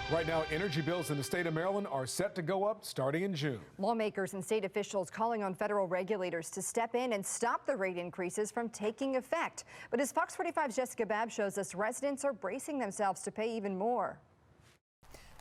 Right now, energy bills in the state of Maryland are set to go up starting in June. Lawmakers and state officials calling on federal regulators to step in and stop the rate increases from taking effect. But as Fox 45's Jessica Babb shows us, residents are bracing themselves to pay even more.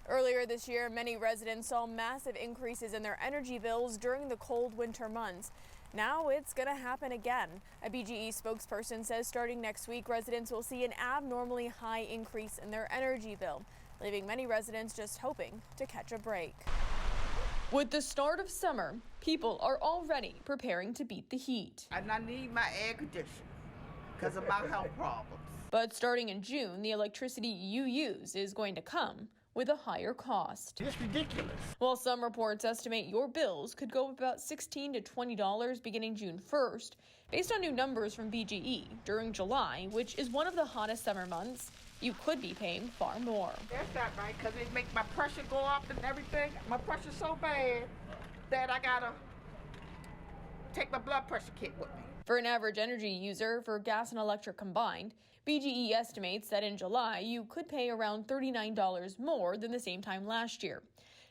Earlier this year, many residents saw massive increases in their energy bills during the cold winter months. Now it's going to happen again. A BGE spokesperson says starting next week, residents will see an abnormally high increase in their energy bill, leaving many residents just hoping to catch a break. With the start of summer, people are already preparing to beat the heat. And I need my air conditioner because of my health problems. But starting in June, the electricity you use is going to come with a higher cost. It's ridiculous. While some reports estimate your bills could go up about $16 to $20 beginning June 1st, based on new numbers from BGE, during July, which is one of the hottest summer months, you could be paying far more. That's not right, because it makes my pressure go up and everything. My pressure's so bad that I gotta take my blood pressure kit with me. For an average energy user, for gas and electric combined, BGE estimates that in July you could pay around $39 more than the same time last year.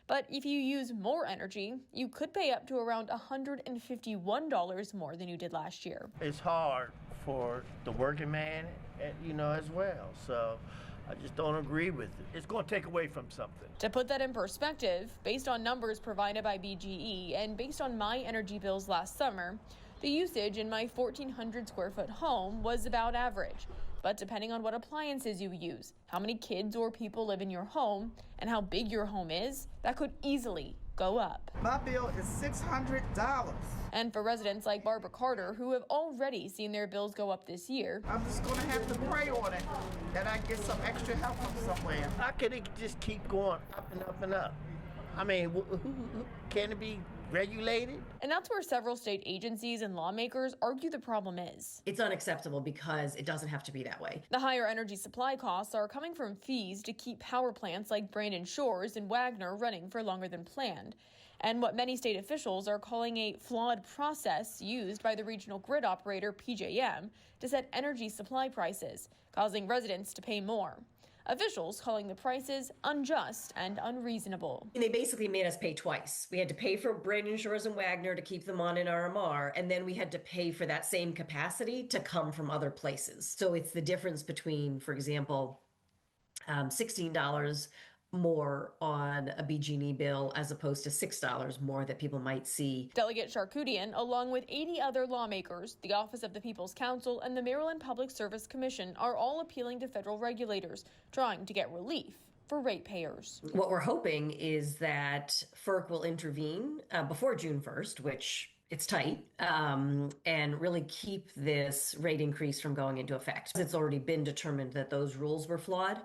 But if you use more energy, you could pay up to around $151 more than you did last year. It's hard for the working man, as well. So I just don't agree with it. It's going to take away from something. To put that in perspective, based on numbers provided by BGE and based on my energy bills last summer, the usage in my 1,400 square foot home was about average. But depending on what appliances you use, how many kids or people live in your home, and how big your home is, that could easily go up. My bill is $600. And for residents like Barbara Carter, who have already seen their bills go up this year, I'm just going to have to pray on it that I get some extra help from somewhere. How can it just keep going up and up and up? I mean, can it be regulated? And that's where several state agencies and lawmakers argue the problem is. It's unacceptable because it doesn't have to be that way. The higher energy supply costs are coming from fees to keep power plants like Brandon Shores and Wagner running for longer than planned, and what many state officials are calling a flawed process used by the regional grid operator PJM to set energy supply prices, causing residents to pay more. Officials calling the prices unjust and unreasonable. And they basically made us pay twice. We had to pay for Brandon Shores and Wagner to keep them on in RMR, and then we had to pay for that same capacity to come from other places. So it's the difference between, for example, $16 more on a BG&E bill as opposed to $6 more that people might see. Delegate Charkoudian, along with 80 other lawmakers, the Office of the People's Counsel, and the Maryland Public Service Commission are all appealing to federal regulators, trying to get relief for ratepayers. What we're hoping is that FERC will intervene before June 1st, which it's tight, and really keep this rate increase from going into effect. It's already been determined that those rules were flawed.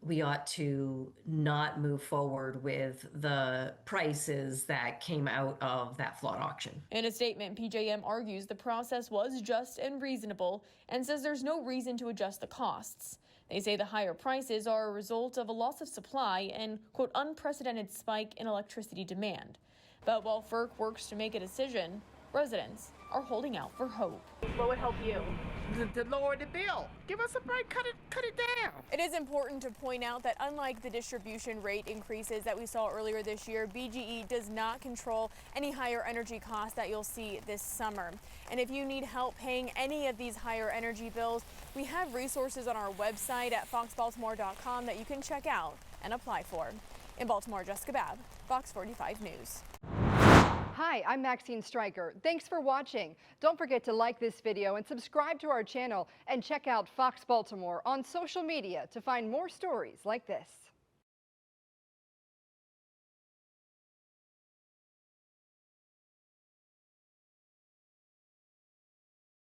We ought to not move forward with the prices that came out of that flawed auction. In a statement, PJM argues the process was just and reasonable and says there's no reason to adjust the costs. They say the higher prices are a result of a loss of supply and, quote, unprecedented spike in electricity demand. But while FERC works to make a decision, residents are holding out for hope. What would help you? To lower the bill. Give us a break, cut it down. It is important to point out that unlike the distribution rate increases that we saw earlier this year, BGE does not control any higher energy costs that you'll see this summer. And if you need help paying any of these higher energy bills, we have resources on our website at foxbaltimore.com that you can check out and apply for. In Baltimore, Jessica Babb, Fox 45 News. Hi, I'm Maxine Stryker. Thanks for watching. Don't forget to like this video and subscribe to our channel, and check out Fox Baltimore on social media to find more stories like this.